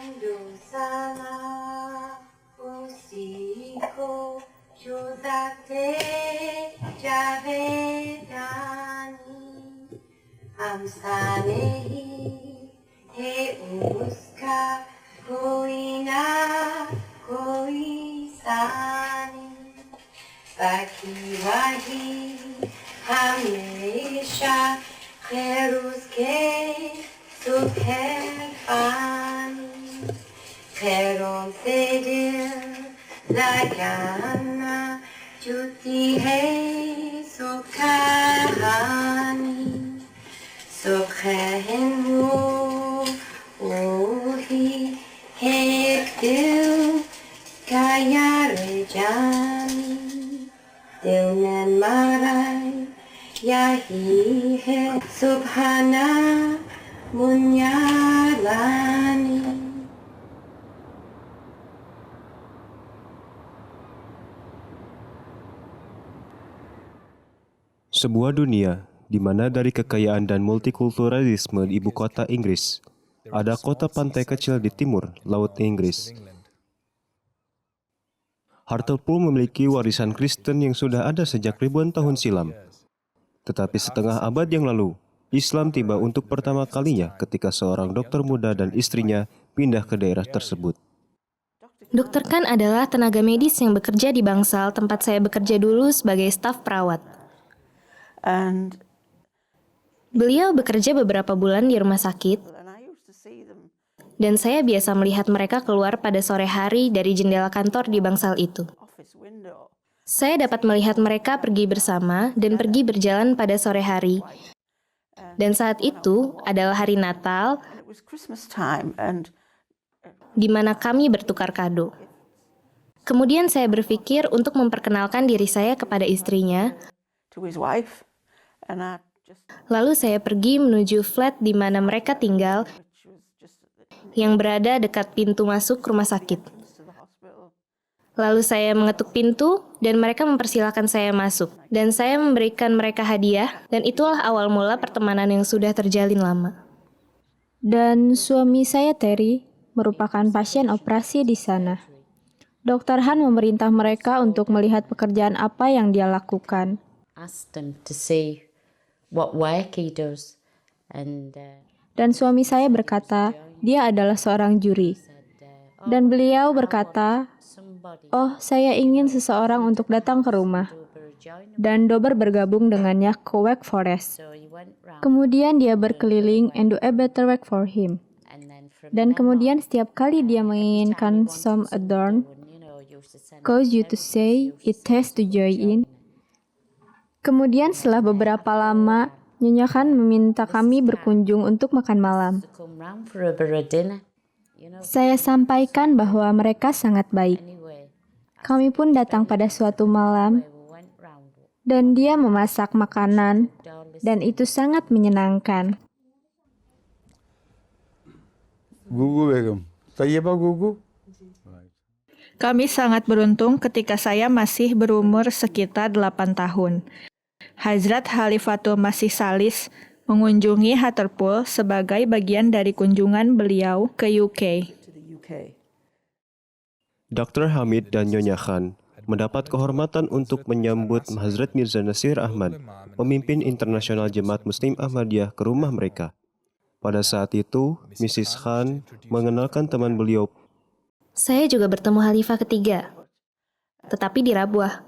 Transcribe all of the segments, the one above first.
Dosalah usiku juzate javedani amsanehi he uska koina koisani bakiwahi hamesha kheruz ke subhefani kheron se dil lagana juti hai sukhani sukhenu ohi hek dil kaya rejani dil mein marai yahi hai subhana munyalani. Sebuah dunia di mana dari kekayaan dan multikulturalisme di ibu kota Inggris, ada kota pantai kecil di timur Laut Inggris. Hartlepool memiliki warisan Kristen yang sudah ada sejak ribuan tahun silam. Tetapi setengah abad yang lalu, Islam tiba untuk pertama kalinya ketika seorang dokter muda dan istrinya pindah ke daerah tersebut. Dr. Khan adalah tenaga medis yang bekerja di bangsal tempat saya bekerja dulu sebagai staf perawat. Beliau bekerja beberapa bulan di rumah sakit, dan saya biasa melihat mereka keluar pada sore hari dari jendela kantor di bangsal itu. Saya dapat melihat mereka pergi bersama dan pergi berjalan pada sore hari. Dan saat itu adalah hari Natal, di mana kami bertukar kado. Kemudian saya berpikir untuk memperkenalkan diri saya kepada istrinya. Lalu saya pergi menuju flat di mana mereka tinggal, yang berada dekat pintu masuk rumah sakit. Lalu saya mengetuk pintu, dan mereka mempersilahkan saya masuk. Dan saya memberikan mereka hadiah, dan itulah awal mula pertemanan yang sudah terjalin lama. Dan suami saya, Terry, merupakan pasien operasi di sana. Dr. Han memerintah mereka untuk melihat pekerjaan apa yang dia lakukan. Dan suami saya berkata, dia adalah seorang juri. Dan beliau berkata, "Oh, saya ingin seseorang untuk datang ke rumah." Dan Dober bergabung dengannya ke Wake Forest. Kemudian dia berkeliling and do a better work for him. Dan kemudian setiap kali dia menginginkan some adorn, cause you to say it has to join in. Kemudian setelah beberapa lama, Nyonya Khan meminta kami berkunjung untuk makan malam. Saya sampaikan bahwa mereka sangat baik. Kami pun datang pada suatu malam, dan dia memasak makanan, dan itu sangat menyenangkan. Gugu Begum, Tayyibah Gugu. Kami sangat beruntung ketika saya masih berumur sekitar 8 tahun. Hazrat Khalifatul Masih Salis mengunjungi Hartlepool sebagai bagian dari kunjungan beliau ke UK. Dr. Hamid dan Nyonya Khan mendapat kehormatan untuk menyambut Hazrat Mirza Nasir Ahmad, pemimpin internasional Jemaat Muslim Ahmadiyah, ke rumah mereka. Pada saat itu, Mrs. Khan mengenalkan teman beliau. Saya juga bertemu Khalifah ketiga, tetapi di Rabwah.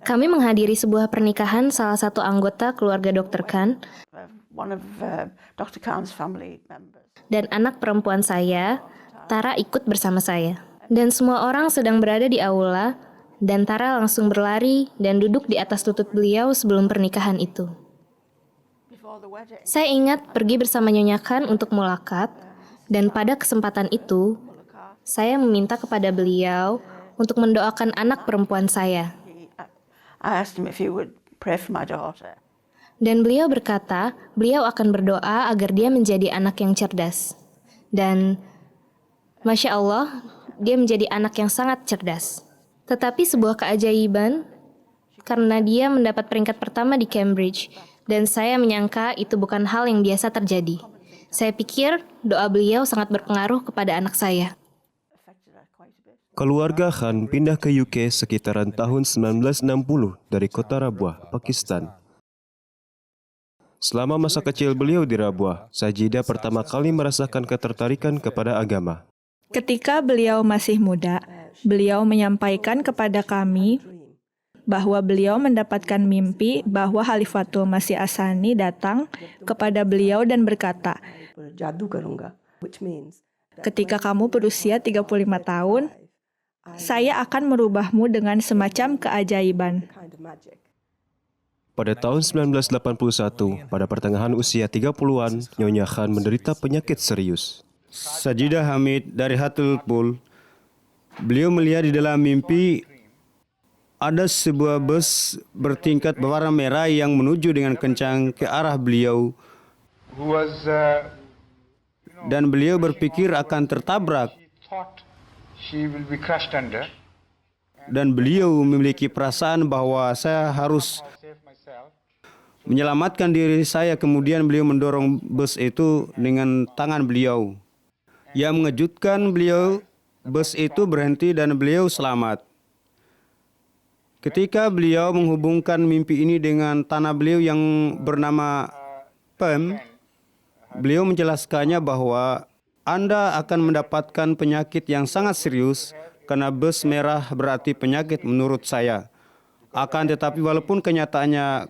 Kami menghadiri sebuah pernikahan salah satu anggota keluarga Dr. Khan, dan anak perempuan saya, Tara, ikut bersama saya. Dan semua orang sedang berada di aula, dan Tara langsung berlari dan duduk di atas lutut beliau sebelum pernikahan itu. Saya ingat pergi bersama Nyonya Khan untuk mulakat, dan pada kesempatan itu, saya meminta kepada beliau untuk mendoakan anak perempuan saya. Dan beliau berkata, beliau akan berdoa agar dia menjadi anak yang cerdas. Dan, Masya Allah, dia menjadi anak yang sangat cerdas. Tetapi sebuah keajaiban, karena dia mendapat peringkat pertama di Cambridge, dan saya menyangka itu bukan hal yang biasa terjadi. Saya pikir doa beliau sangat berpengaruh kepada anak saya. Keluarga Khan pindah ke UK sekitaran tahun 1960 dari kota Rabwah, Pakistan. Selama masa kecil beliau di Rabwah, Sajidah pertama kali merasakan ketertarikan kepada agama. Ketika beliau masih muda, beliau menyampaikan kepada kami bahwa beliau mendapatkan mimpi bahwa Khalifatul Masih As-Sani datang kepada beliau dan berkata, ketika kamu berusia 35 tahun, saya akan merubahmu dengan semacam keajaiban. Pada tahun 1981, pada pertengahan usia 30-an, Nyonya Khan menderita penyakit serius. Sajidah Hamid dari Hartlepool, beliau melihat di dalam mimpi ada sebuah bus bertingkat berwarna merah yang menuju dengan kencang ke arah beliau. Dan beliau berpikir akan tertabrak. Dan beliau memiliki perasaan bahwa saya harus menyelamatkan diri saya. Kemudian beliau mendorong bus itu dengan tangan beliau. Yang mengejutkan beliau, bus itu berhenti dan beliau selamat. Ketika beliau menghubungkan mimpi ini dengan tanah beliau yang bernama Pem, beliau menjelaskannya bahwa Anda akan mendapatkan penyakit yang sangat serius karena bus merah berarti penyakit menurut saya. Akan tetapi walaupun kenyataannya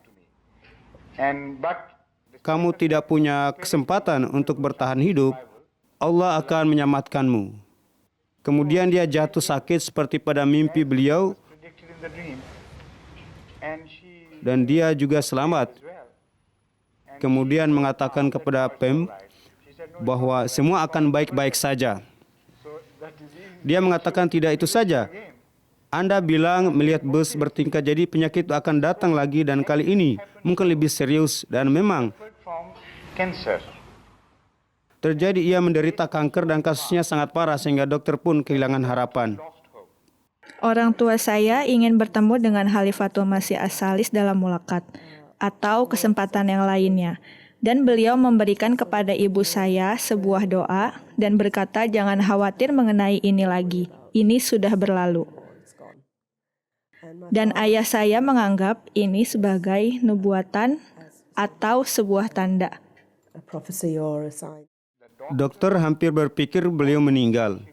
kamu tidak punya kesempatan untuk bertahan hidup, Allah akan menyelamatkanmu. Kemudian dia jatuh sakit seperti pada mimpi beliau dan dia juga selamat. Kemudian mengatakan kepada Pem bahwa semua akan baik-baik saja. Dia mengatakan tidak itu saja. Anda bilang melihat bus bertingkat, jadi penyakit akan datang lagi dan kali ini mungkin lebih serius dan memang terjadi. Ia menderita kanker dan kasusnya sangat parah sehingga dokter pun kehilangan harapan. Orang tua saya ingin bertemu dengan Khalifatul Masih As-Salis dalam mulakat atau kesempatan yang lainnya. Dan beliau memberikan kepada ibu saya sebuah doa dan berkata jangan khawatir mengenai ini lagi. Ini sudah berlalu. Dan ayah saya menganggap ini sebagai nubuatan atau sebuah tanda. Dokter hampir berpikir beliau meninggal.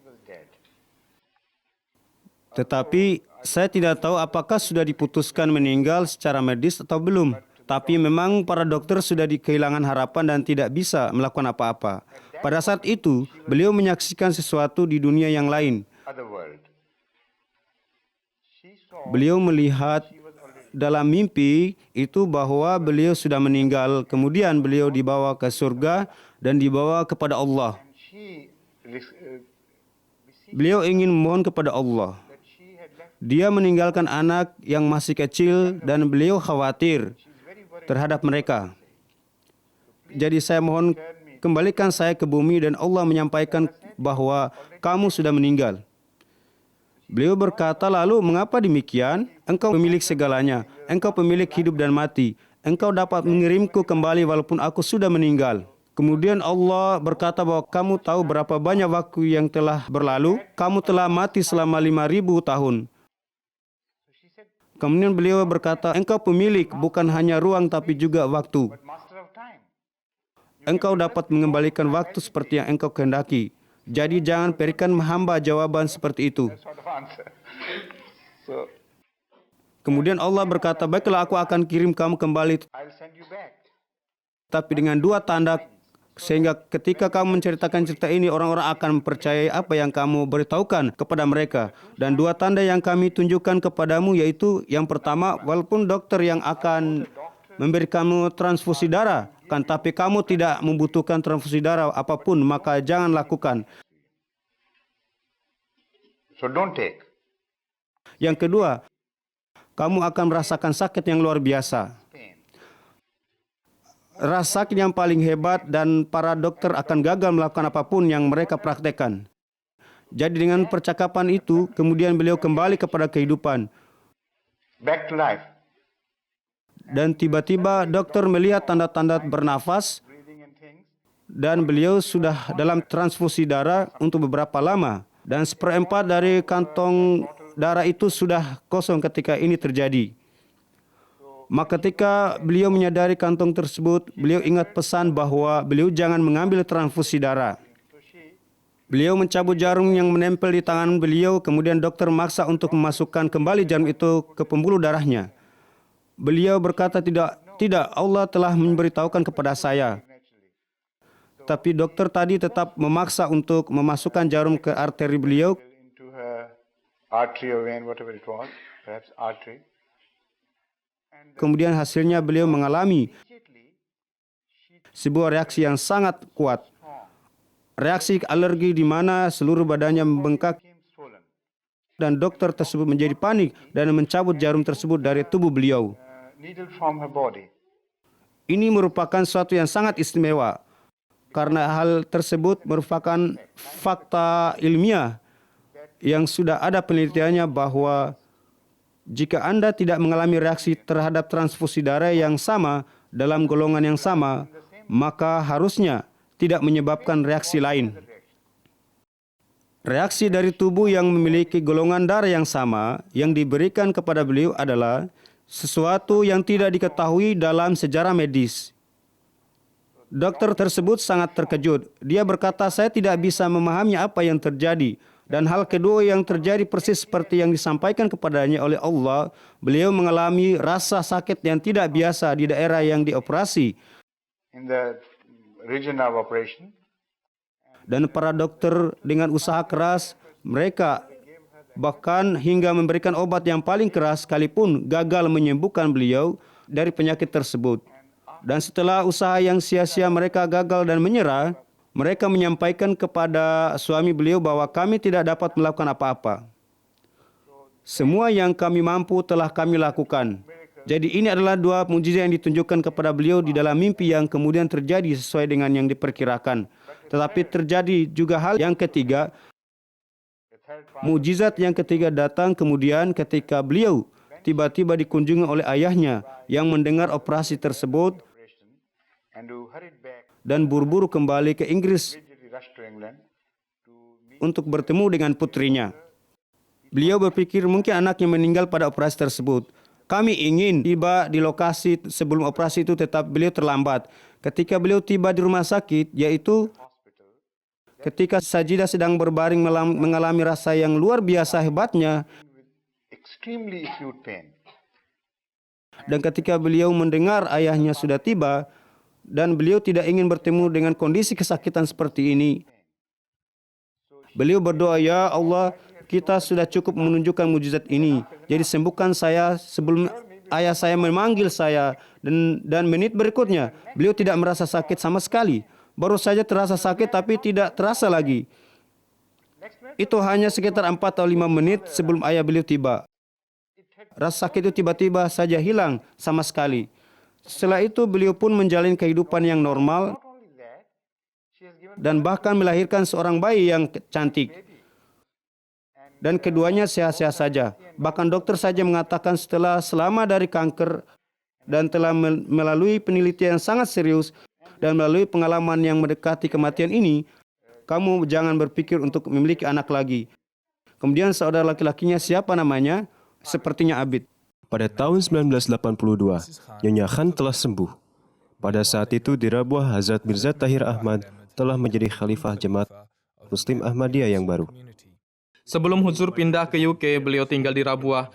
Tetapi saya tidak tahu apakah sudah diputuskan meninggal secara medis atau belum. Tapi memang para dokter sudah kehilangan harapan dan tidak bisa melakukan apa-apa. Pada saat itu, beliau menyaksikan sesuatu di dunia yang lain. Beliau melihat dalam mimpi itu bahwa beliau sudah meninggal. Kemudian beliau dibawa ke surga dan dibawa kepada Allah. Beliau ingin memohon kepada Allah. Dia meninggalkan anak yang masih kecil dan beliau khawatir terhadap mereka. Jadi saya mohon kembalikan saya ke bumi dan Allah menyampaikan bahwa kamu sudah meninggal. Beliau berkata, lalu mengapa demikian? Engkau pemilik segalanya. Engkau pemilik hidup dan mati. Engkau dapat mengirimku kembali walaupun aku sudah meninggal. Kemudian Allah berkata bahwa kamu tahu berapa banyak waktu yang telah berlalu. Kamu telah mati selama 5.000 tahun. Kemudian beliau berkata, engkau pemilik bukan hanya ruang tapi juga waktu. Engkau dapat mengembalikan waktu seperti yang engkau kehendaki. Jadi jangan berikan hamba jawaban seperti itu. Kemudian Allah berkata, baiklah aku akan kirim kamu kembali. Tapi dengan dua tanda, sehingga ketika kamu menceritakan cerita ini, orang-orang akan mempercayai apa yang kamu beritahukan kepada mereka. Dan dua tanda yang kami tunjukkan kepadamu yaitu yang pertama, walaupun dokter yang akan memberi kamu transfusi darah, kan, tapi kamu tidak membutuhkan transfusi darah apapun, maka jangan lakukan. So don't take. Yang kedua, kamu akan merasakan sakit yang luar biasa. Rasa sakit yang paling hebat dan para dokter akan gagal melakukan apapun yang mereka praktekkan. Jadi dengan percakapan itu, kemudian beliau kembali kepada kehidupan. Back to life. Dan tiba-tiba dokter melihat tanda-tanda bernafas dan beliau sudah dalam transfusi darah untuk beberapa lama. Dan 1/4 dari kantong darah itu sudah kosong ketika ini terjadi. Maka ketika beliau menyadari kantong tersebut, beliau ingat pesan bahwa beliau jangan mengambil transfusi darah. Beliau mencabut jarum yang menempel di tangan beliau, kemudian dokter memaksa untuk memasukkan kembali jarum itu ke pembuluh darahnya. Beliau berkata, tidak, Allah telah memberitahukan kepada saya. Tapi dokter tadi tetap memaksa untuk memasukkan jarum ke arteri beliau. Into her artery or vein, whatever it was, perhaps artery. Kemudian hasilnya beliau mengalami sebuah reaksi yang sangat kuat. Reaksi alergi di mana seluruh badannya membengkak dan dokter tersebut menjadi panik dan mencabut jarum tersebut dari tubuh beliau. Needle from her body. Ini merupakan suatu yang sangat istimewa karena hal tersebut merupakan fakta ilmiah yang sudah ada penelitiannya bahwa jika Anda tidak mengalami reaksi terhadap transfusi darah yang sama dalam golongan yang sama, maka harusnya tidak menyebabkan reaksi lain. Reaksi dari tubuh yang memiliki golongan darah yang sama yang diberikan kepada beliau adalah sesuatu yang tidak diketahui dalam sejarah medis. Dokter tersebut sangat terkejut. Dia berkata, saya tidak bisa memahami apa yang terjadi. Dan hal kedua yang terjadi persis seperti yang disampaikan kepadanya oleh Allah, beliau mengalami rasa sakit yang tidak biasa di daerah yang dioperasi. In the region of operation. Dan para dokter dengan usaha keras, mereka bahkan hingga memberikan obat yang paling keras sekalipun gagal menyembuhkan beliau dari penyakit tersebut. Dan setelah usaha yang sia-sia mereka gagal dan menyerah, mereka menyampaikan kepada suami beliau bahwa kami tidak dapat melakukan apa-apa. Semua yang kami mampu telah kami lakukan. Jadi ini adalah dua mukjizat yang ditunjukkan kepada beliau di dalam mimpi yang kemudian terjadi sesuai dengan yang diperkirakan. Tetapi terjadi juga hal yang ketiga. Mukjizat yang ketiga datang kemudian ketika beliau tiba-tiba dikunjungi oleh ayahnya yang mendengar operasi tersebut dan buru-buru kembali ke Inggris untuk bertemu dengan putrinya. Beliau berpikir mungkin anaknya meninggal pada operasi tersebut. Kami ingin tiba di lokasi sebelum operasi itu, tetap beliau terlambat. Ketika beliau tiba di rumah sakit, yaitu ketika Sajidah sedang berbaring mengalami rasa yang luar biasa hebatnya. Extremely acute pain. Dan ketika beliau mendengar ayahnya sudah tiba, dan beliau tidak ingin bertemu dengan kondisi kesakitan seperti ini, beliau berdoa, ya Allah, kita sudah cukup menunjukkan mukjizat ini. Jadi sembuhkan saya sebelum ayah saya memanggil saya. Dan menit berikutnya, beliau tidak merasa sakit sama sekali. Baru saja terasa sakit tapi tidak terasa lagi. Itu hanya sekitar 4 atau 5 menit sebelum ayah beliau tiba. Rasa sakit itu tiba-tiba saja hilang sama sekali. Setelah itu beliau pun menjalani kehidupan yang normal dan bahkan melahirkan seorang bayi yang cantik. Dan keduanya sehat-sehat saja. Bahkan dokter saja mengatakan setelah selama dari kanker dan telah melalui penelitian yang sangat serius dan melalui pengalaman yang mendekati kematian ini, kamu jangan berpikir untuk memiliki anak lagi. Kemudian saudara laki-lakinya, siapa namanya? Sepertinya Abid. Pada tahun 1982, Nyonya Khan telah sembuh. Pada saat itu di Rabuah, Hazrat Mirza Tahir Ahmad telah menjadi khalifah Jemaat Muslim Ahmadiyah yang baru. Sebelum Huzur pindah ke UK, beliau tinggal di Rabuah.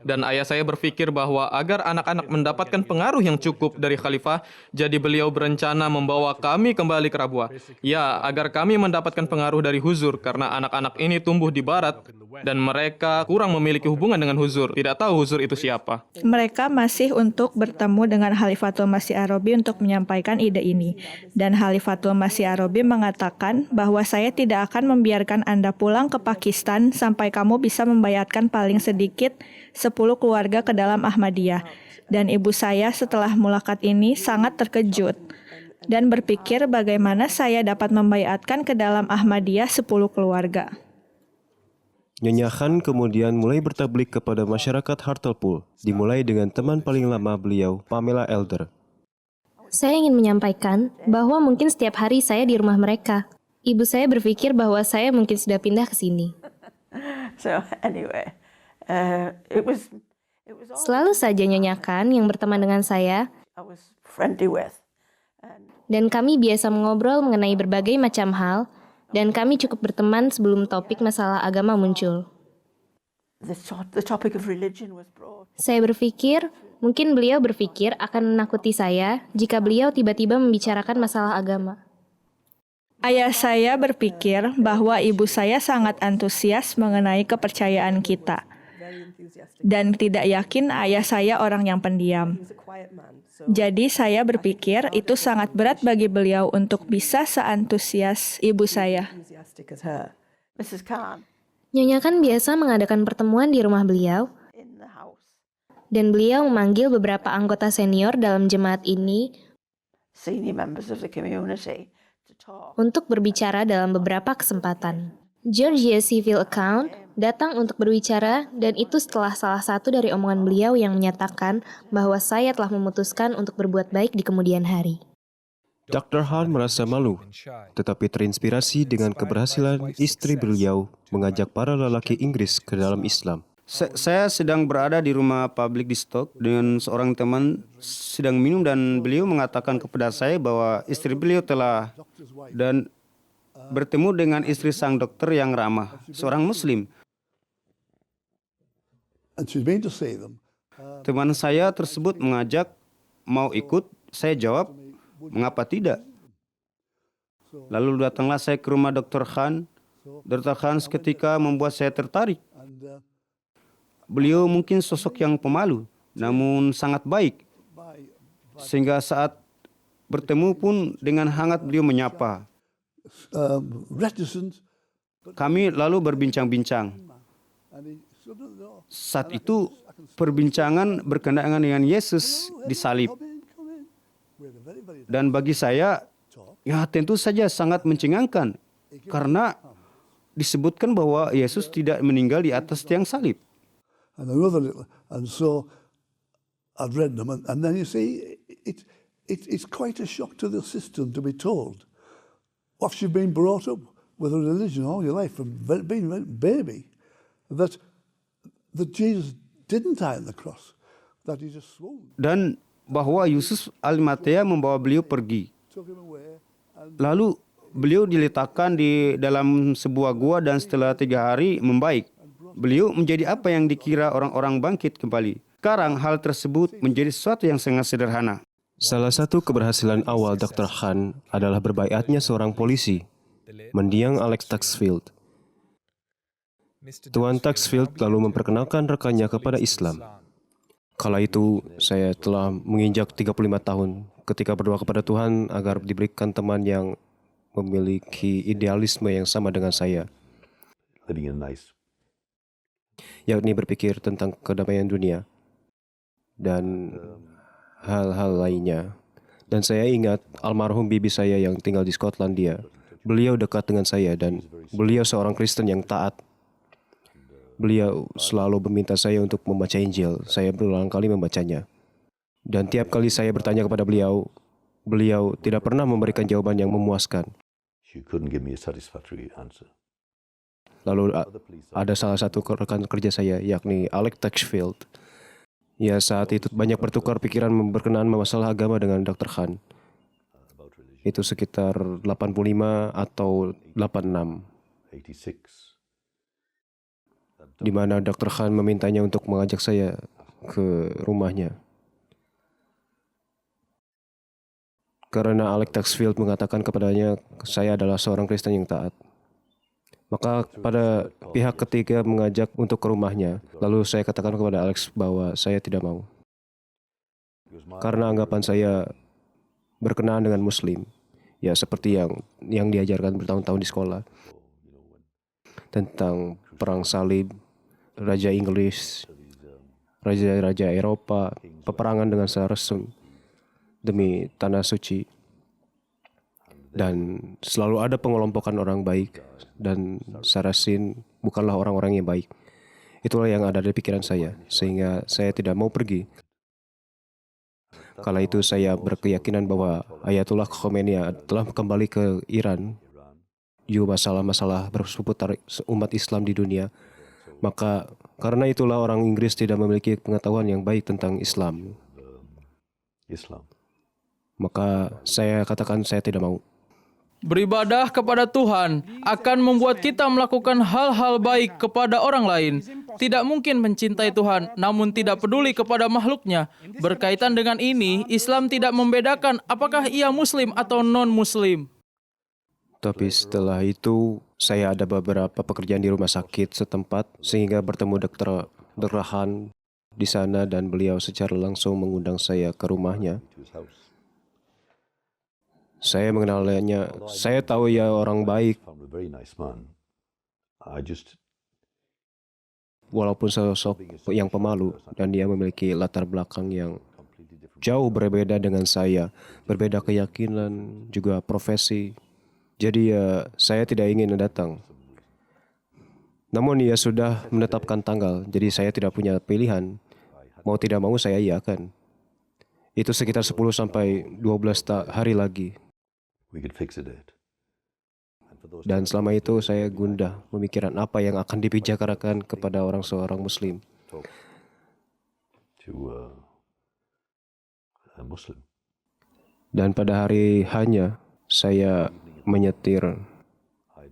Dan ayah saya berpikir bahwa agar anak-anak mendapatkan pengaruh yang cukup dari khalifah, jadi beliau berencana membawa kami kembali ke Rabuah. Ya, agar kami mendapatkan pengaruh dari Huzur, karena anak-anak ini tumbuh di barat dan mereka kurang memiliki hubungan dengan Huzur. Tidak tahu Huzur itu siapa. Mereka masih untuk bertemu dengan Khalifatul Masih Arabi untuk menyampaikan ide ini. Dan Khalifatul Masih Arabi mengatakan bahwa saya tidak akan membiarkan Anda pulang ke Pakistan sampai kamu bisa membayatkan paling sedikit 10 keluarga ke dalam Ahmadiyah. Dan ibu saya setelah mulakat ini sangat terkejut dan berpikir bagaimana saya dapat membayatkan ke dalam Ahmadiyah 10 keluarga. Nyonya Khan kemudian mulai bertablik kepada masyarakat Hartlepool, dimulai dengan teman paling lama beliau, Pamela Elder. Saya ingin menyampaikan bahwa mungkin setiap hari saya di rumah mereka. Ibu saya berpikir bahwa saya mungkin sudah pindah ke sini. So anyway, it was Selalu saja Nyonya Khan yang berteman dengan saya, I was friendly with. dan kami biasa mengobrol mengenai berbagai macam hal, dan kami cukup berteman sebelum topik masalah agama muncul. The topic of religion was brought. Saya berpikir, mungkin beliau berpikir akan menakuti saya jika beliau tiba-tiba membicarakan masalah agama. Ayah saya berpikir bahwa ibu saya sangat antusias mengenai kepercayaan kita, dan tidak yakin ayah saya orang yang pendiam. Jadi saya berpikir itu sangat berat bagi beliau untuk bisa seantusias ibu saya. Mrs. Khan Nyonya Khan biasa mengadakan pertemuan di rumah beliau, in the house, dan beliau memanggil beberapa anggota senior dalam jemaat ini senior members of the community, to talk. untuk berbicara dalam beberapa kesempatan. Georgia Civil Account datang untuk berbicara, dan itu setelah salah satu dari omongan beliau yang menyatakan bahwa saya telah memutuskan untuk berbuat baik di kemudian hari. Dr. Han merasa malu, tetapi terinspirasi dengan keberhasilan istri beliau mengajak para lelaki Inggris ke dalam Islam. Saya sedang berada di rumah publik di Stoke dengan seorang teman sedang minum, dan beliau mengatakan kepada saya bahwa istri beliau telah dan bertemu dengan istri sang dokter yang ramah, seorang Muslim. Teman saya tersebut mengajak mau ikut. Saya jawab, mengapa tidak? Lalu datanglah saya ke rumah Dr. Khan. Dr. Khan seketika membuat saya tertarik. Beliau mungkin sosok yang pemalu, namun sangat baik. Sehingga saat bertemu pun dengan hangat beliau menyapa. Kami lalu berbincang-bincang. Saat itu perbincangan berkenaan dengan Yesus disalib. Dan bagi saya, ya tentu saja sangat mencengangkan. Karena disebutkan bahwa Yesus tidak meninggal di atas tiang salib. And so I've read them, and then you see, it's quite a shock to the system to be told, after you've been brought up with a religion all your life, from being a baby, that Jesus didn't die on the cross, that he just swooned, Dan bahwa Yesus Arimatea membawa beliau pergi. took him away, and Lalu beliau diletakkan di dalam sebuah gua, dan setelah 3 hari membaik. Beliau menjadi apa yang dikira orang-orang bangkit kembali. Sekarang hal tersebut menjadi sesuatu yang sangat sederhana. Salah satu keberhasilan awal Dr. Han adalah berbaiatnya seorang polisi, mendiang Alex Tuxfield. Tuan Tuxfield lalu memperkenalkan rekannya kepada Islam. Kala itu, saya telah menginjak 35 tahun ketika berdoa kepada Tuhan agar diberikan teman yang memiliki idealisme yang sama dengan saya, yakni berpikir tentang kedamaian dunia dan hal-hal lainnya. Dan saya ingat almarhum bibi saya yang tinggal di Skotlandia. Beliau dekat dengan saya dan beliau seorang Kristen yang taat. Beliau selalu meminta saya untuk membaca Injil. Saya berulang kali membacanya. Dan tiap kali saya bertanya kepada beliau, beliau tidak pernah memberikan jawaban yang memuaskan. Lalu ada salah satu rekan kerja saya, yakni Alex Tuxfield. Ya, saat itu banyak bertukar pikiran berkenaan masalah agama dengan Dr. Han. Itu sekitar 85 atau 86. Di mana Dr. Han memintanya untuk mengajak saya ke rumahnya. Karena Alex Tuxfield mengatakan kepadanya, saya adalah seorang Kristen yang taat. Maka pada pihak ketiga mengajak untuk ke rumahnya. Lalu saya katakan kepada Alex bahwa saya tidak mau. Karena anggapan saya berkenaan dengan Muslim. Ya, seperti yang diajarkan bertahun-tahun di sekolah. Tentang perang salib, Raja Inggris, Raja-Raja Eropa, peperangan dengan Saracen demi tanah suci. Dan selalu ada pengelompokan orang baik, dan Saracen bukanlah orang-orang yang baik. Itulah yang ada di pikiran saya, sehingga saya tidak mau pergi. Kala itu saya berkeyakinan bahwa Ayatullah Khomeini telah kembali ke Iran, juga masalah-masalah berseputar umat Islam di dunia. Maka karena itulah orang Inggris tidak memiliki pengetahuan yang baik tentang Islam. Maka saya katakan saya tidak mau. Beribadah kepada Tuhan akan membuat kita melakukan hal-hal baik kepada orang lain. Tidak mungkin mencintai Tuhan, namun tidak peduli kepada makhluknya. Berkaitan dengan ini, Islam tidak membedakan apakah ia Muslim atau non-Muslim. Tapi setelah itu, saya ada beberapa pekerjaan di rumah sakit setempat, sehingga bertemu Dr. Han di sana dan beliau secara langsung mengundang saya ke rumahnya. Saya mengenalnya, saya tahu ia orang baik. Walaupun sosok yang pemalu dan dia memiliki latar belakang yang jauh berbeda dengan saya, berbeda keyakinan, juga profesi. Jadi saya tidak ingin datang. Namun ia sudah menetapkan tanggal, jadi saya tidak punya pilihan. Mau tidak mau saya iakan. Itu sekitar 10 sampai 12 hari lagi. Dan selama itu saya gundah memikirkan apa yang akan dibicarakan kepada seorang Muslim. Dan pada hari hanya saya menyetir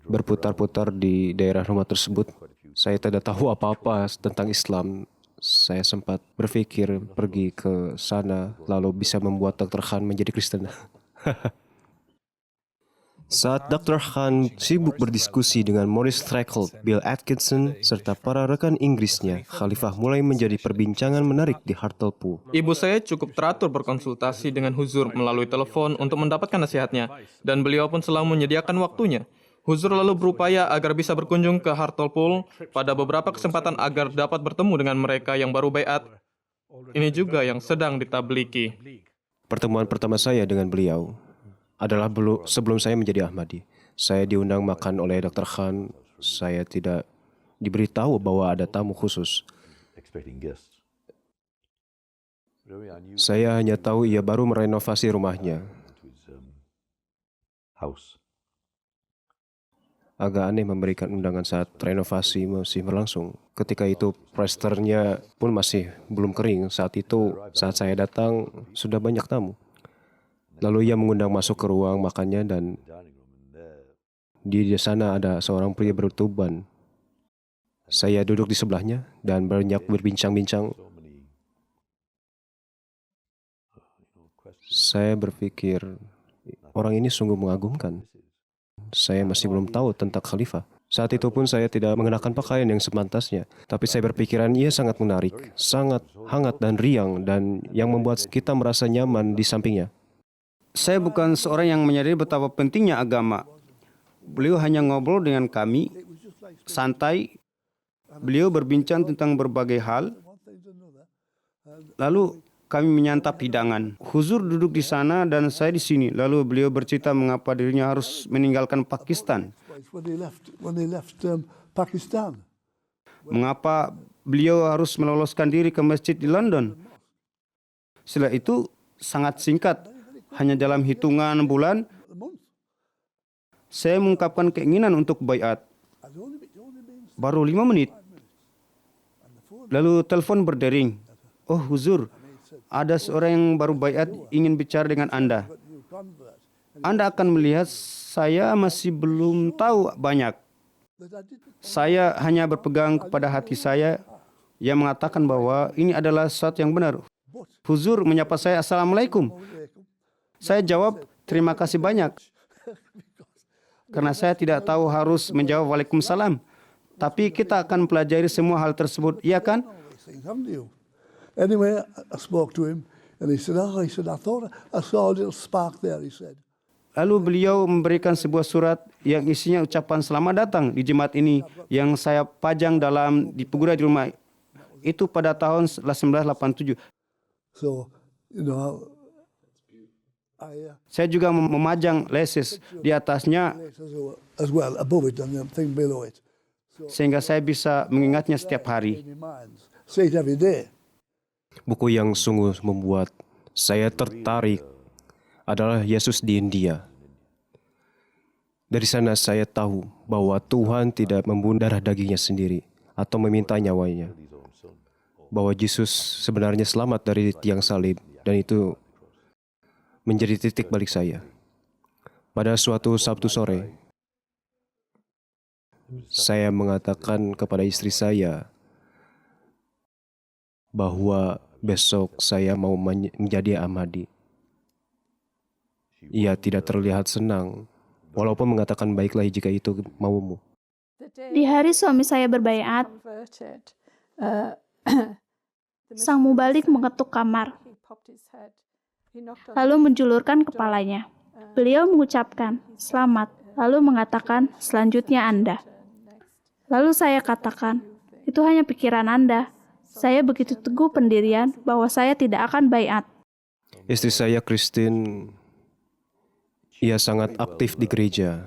berputar-putar di daerah rumah tersebut. Saya tidak tahu apa-apa tentang Islam. Saya sempat berpikir pergi ke sana lalu bisa membuat Dr. Han menjadi Kristen. Saat Dr. Han sibuk berdiskusi dengan Maurice Threacle, Bill Atkinson, serta para rekan Inggrisnya, Khalifah mulai menjadi perbincangan menarik di Hartlepool. Ibu saya cukup teratur berkonsultasi dengan Huzur melalui telepon untuk mendapatkan nasihatnya, dan beliau pun selalu menyediakan waktunya. Huzur lalu berupaya agar bisa berkunjung ke Hartlepool pada beberapa kesempatan agar dapat bertemu dengan mereka yang baru baiat. Ini juga yang sedang ditabliki. Pertemuan pertama saya dengan beliau adalah sebelum saya menjadi Ahmadi. Saya diundang makan oleh Dr. Han. Saya tidak diberitahu bahwa ada tamu khusus. Saya hanya tahu ia baru merenovasi rumahnya. Agak aneh memberikan undangan saat renovasi masih berlangsung. Ketika itu plasternya pun masih belum kering. Saat saya datang sudah banyak tamu. Lalu ia mengundang masuk ke ruang makannya dan di sana ada seorang pria bertuban. Saya duduk di sebelahnya dan banyak berbincang-bincang. Saya berpikir, orang ini sungguh mengagumkan. Saya masih belum tahu tentang Khalifah. Saat itu pun saya tidak mengenakan pakaian yang sepantasnya. Tapi saya berpikiran ia sangat menarik, sangat hangat dan riang, dan yang membuat kita merasa nyaman di sampingnya. Saya bukan seorang yang menyadari betapa pentingnya agama. Beliau hanya ngobrol dengan kami, santai. Beliau berbincang tentang berbagai hal. Lalu kami menyantap hidangan. Huzur duduk di sana dan saya di sini. Lalu beliau bercerita mengapa dirinya harus meninggalkan Pakistan. Mengapa beliau harus meloloskan diri ke masjid di London. Setelah itu sangat singkat. Hanya dalam hitungan bulan, saya mengungkapkan keinginan untuk baiat. Baru 5 menit. Lalu telepon berdering. Oh Huzur, ada seorang yang baru baiat ingin bicara dengan Anda. Anda akan melihat saya masih belum tahu banyak. Saya hanya berpegang kepada hati saya yang mengatakan bahwa ini adalah sesuatu yang benar. Huzur menyapa saya, Assalamualaikum. Saya jawab, terima kasih banyak. Karena saya tidak tahu harus menjawab Waalaikumsalam. Tapi kita akan pelajari semua hal tersebut, iya kan? Anyway, I spoke to him and he said, I thought I saw a little spark there, he said. Lalu beliau memberikan sebuah surat yang isinya ucapan selamat datang di jemaat ini yang saya pajang di pegura di rumah. Itu pada tahun 1987. So, saya juga memajang leses di atasnya sehingga saya bisa mengingatnya setiap hari. Buku yang sungguh membuat saya tertarik adalah Yesus di India. Dari sana saya tahu bahwa Tuhan tidak membunuh darah dagingnya sendiri atau meminta nyawanya. Bahwa Yesus sebenarnya selamat dari tiang salib, dan itu menjadi titik balik saya. Pada suatu Sabtu sore, saya mengatakan kepada istri saya bahwa besok saya mau menjadi Ahmadi. Ia tidak terlihat senang, walaupun mengatakan baiklah jika itu maumu. Di hari suami saya berbaiat, sang mubalik mengetuk kamar, lalu menjulurkan kepalanya. Beliau mengucapkan, "Selamat," lalu mengatakan, "Selanjutnya Anda." Lalu saya katakan, "Itu hanya pikiran Anda." Saya begitu teguh pendirian bahwa saya tidak akan baiat. Istri saya, Christine, ia sangat aktif di gereja.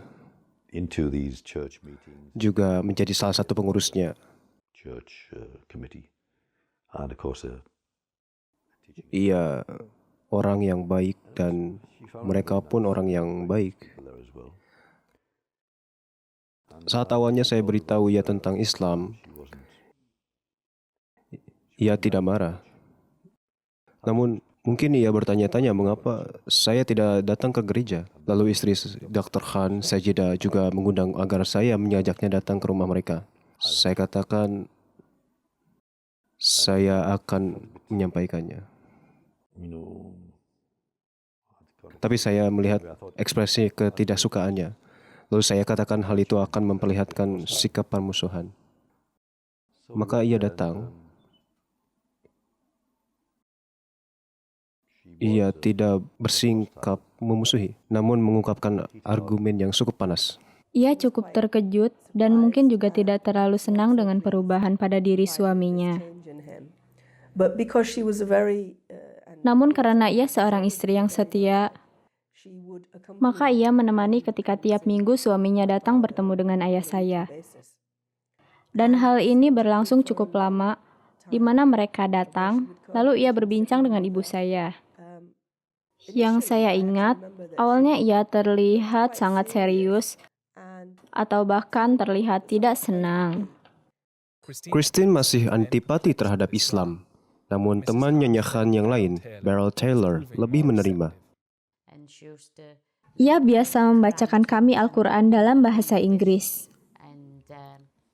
Juga menjadi salah satu pengurusnya. Ia orang yang baik dan mereka pun orang yang baik. Saat awalnya saya beritahu ia tentang Islam, ia tidak marah. Namun mungkin ia bertanya-tanya mengapa saya tidak datang ke gereja. Lalu istri Dr. Khan, Sajidah, juga mengundang agar saya mengajaknya datang ke rumah mereka. Saya katakan saya akan menyampaikannya. Tapi saya melihat ekspresi ketidaksukaannya. Lalu saya katakan hal itu akan memperlihatkan sikap permusuhan. Maka ia datang. Ia tidak bersingkap memusuhi, namun mengungkapkan argumen yang cukup panas. Ia cukup terkejut dan mungkin juga tidak terlalu senang dengan perubahan pada diri suaminya. Namun karena ia seorang istri yang setia, maka ia menemani ketika tiap minggu suaminya datang bertemu dengan ayah saya. Dan hal ini berlangsung cukup lama, di mana mereka datang, lalu ia berbincang dengan ibu saya. Yang saya ingat, awalnya ia terlihat sangat serius, atau bahkan terlihat tidak senang. Christine masih antipati terhadap Islam, namun teman Nyonya Khan yang lain, Beryl Taylor, lebih menerima. Ia biasa membacakan kami Al-Quran dalam bahasa Inggris.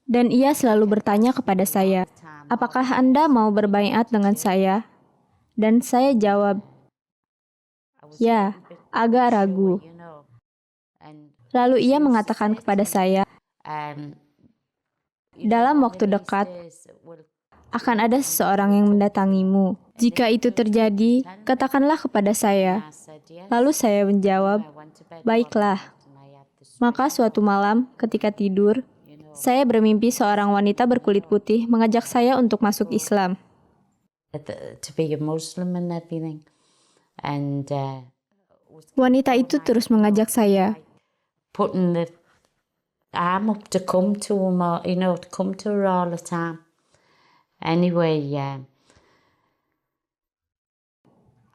Dan ia selalu bertanya kepada saya, "Apakah Anda mau berbaiat dengan saya?" Dan saya jawab, "Ya, agak ragu." Lalu ia mengatakan kepada saya, "Dalam waktu dekat, akan ada seseorang yang mendatangimu. Jika itu terjadi, katakanlah kepada saya." Lalu saya menjawab, "Baiklah." Maka suatu malam, ketika tidur, saya bermimpi seorang wanita berkulit putih mengajak saya untuk masuk Islam. Wanita itu terus mengajak saya.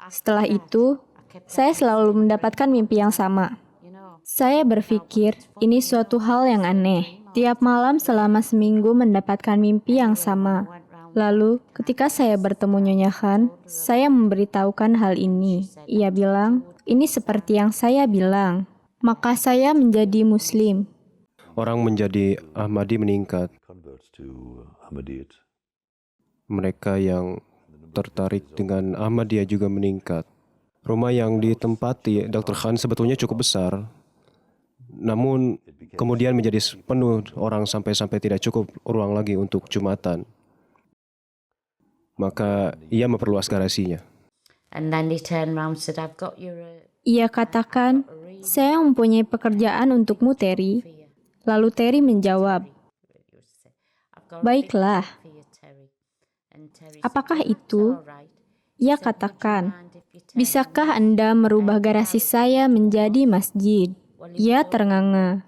Setelah itu, saya selalu mendapatkan mimpi yang sama. Saya berpikir ini suatu hal yang aneh. Tiap malam selama seminggu mendapatkan mimpi yang sama. Lalu, ketika saya bertemu Nyonya Khan, saya memberitahukan hal ini. Ia bilang, "Ini seperti yang saya bilang." Maka saya menjadi Muslim. Orang menjadi Ahmadi meningkat. Mereka yang tertarik dengan Ahmadiyah juga meningkat. Rumah yang ditempati Dr. Khan sebetulnya cukup besar. Namun kemudian menjadi penuh orang sampai tidak cukup ruang lagi untuk Jumatan. Maka ia memperluas garasinya. Ia katakan, "Saya mempunyai pekerjaan untukmu, Terry." Lalu Terry menjawab, "Baiklah." "Apakah itu?" Ia katakan, "Bisakah Anda merubah garasi saya menjadi masjid?" Ia ternganga.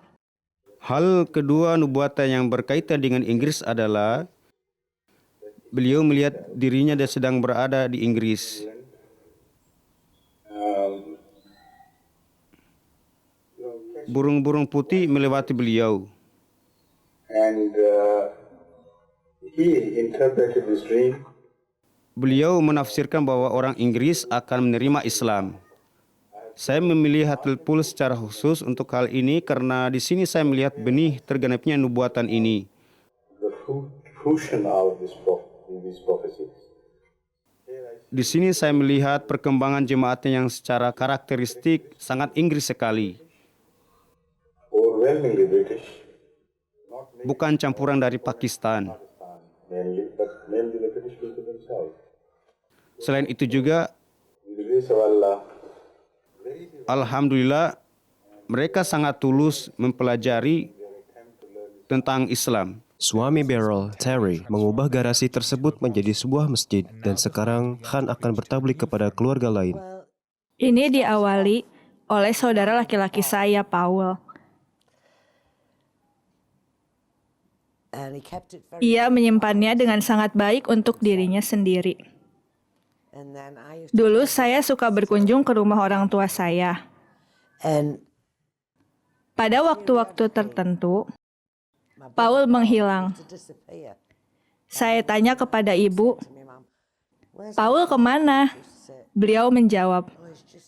Hal kedua nubuatan yang berkaitan dengan Inggris adalah beliau melihat dirinya sedang berada di Inggris. burung-burung putih melewati beliau. And he interpreted this dream. Beliau menafsirkan bahwa orang Inggris akan menerima Islam. Saya memilih Hartlepool secara khusus untuk hal ini karena di sini saya melihat benih tergenapnya nubuatan ini. The fruition of these prophecies. Di sini saya melihat perkembangan jemaatnya yang secara karakteristik sangat Inggris sekali. Overwhelmingly British. Bukan campuran dari Pakistan. Mainly the British people themselves. Selain itu juga, With the grace of Allah, alhamdulillah, mereka sangat tulus mempelajari tentang Islam. Suami Beryl, Terry, mengubah garasi tersebut menjadi sebuah masjid dan sekarang Khan akan bertablik kepada keluarga lain. Ini diawali oleh saudara laki-laki saya, Paul. Ia menyimpannya dengan sangat baik untuk dirinya sendiri. Dulu saya suka berkunjung ke rumah orang tua saya. Pada waktu-waktu tertentu, Paul menghilang. Saya tanya kepada ibu, "Paul kemana?" Beliau menjawab,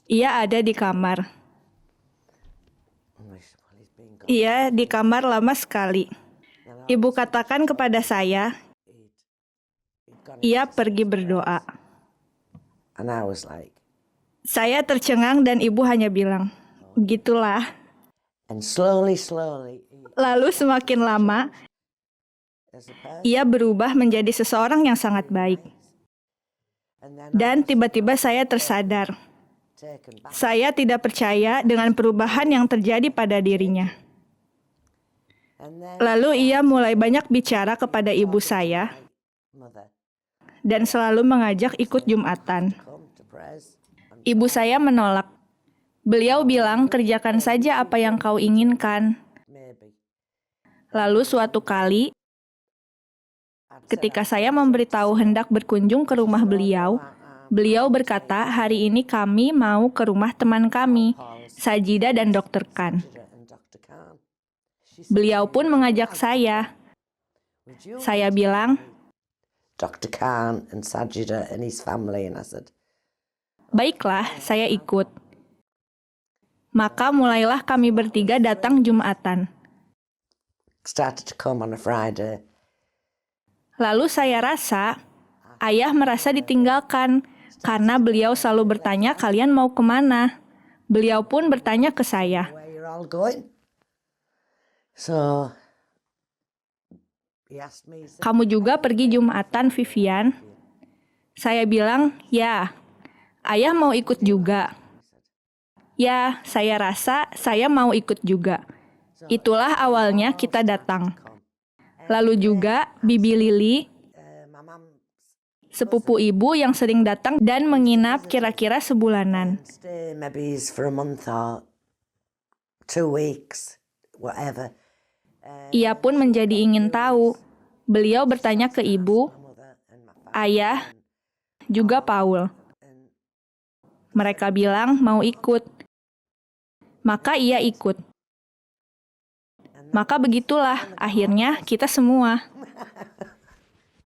"Ia ada di kamar." Ia di kamar lama sekali. Ibu katakan kepada saya, "Ia pergi berdoa." Saya tercengang dan ibu hanya bilang, "Begitulah." Lalu semakin lama, ia berubah menjadi seseorang yang sangat baik. Dan tiba-tiba saya tersadar, saya tidak percaya dengan perubahan yang terjadi pada dirinya. Lalu ia mulai banyak bicara kepada ibu saya dan selalu mengajak ikut Jumatan. Ibu saya menolak. Beliau bilang, "Kerjakan saja apa yang kau inginkan." Lalu suatu kali, ketika saya memberitahu hendak berkunjung ke rumah beliau, beliau berkata, "Hari ini kami mau ke rumah teman kami, Sajida dan Dr. Khan." Beliau pun mengajak saya. Saya bilang, Dr. Khan and Sajida and his family, and I said, "Baiklah, saya ikut." Maka mulailah kami bertiga datang Jumatan. started to come on a Friday. Lalu saya rasa ayah merasa ditinggalkan karena beliau selalu bertanya, "Kalian mau kemana?" Beliau pun bertanya ke saya, Where you're all going? So he asked me, "Kamu juga pergi Jumatan, Vivian?" Saya bilang, "Ya, ayah mau ikut juga." "Ya, saya rasa saya mau ikut juga." Itulah awalnya kita datang. Lalu juga Bibi Lili, sepupu ibu yang sering datang dan menginap kira-kira sebulanan. stay maybe for a month or 2 weeks, whatever. Ia pun menjadi ingin tahu. Beliau bertanya ke ibu, ayah, juga Paul. Mereka bilang mau ikut. Maka ia ikut. Maka begitulah akhirnya kita semua.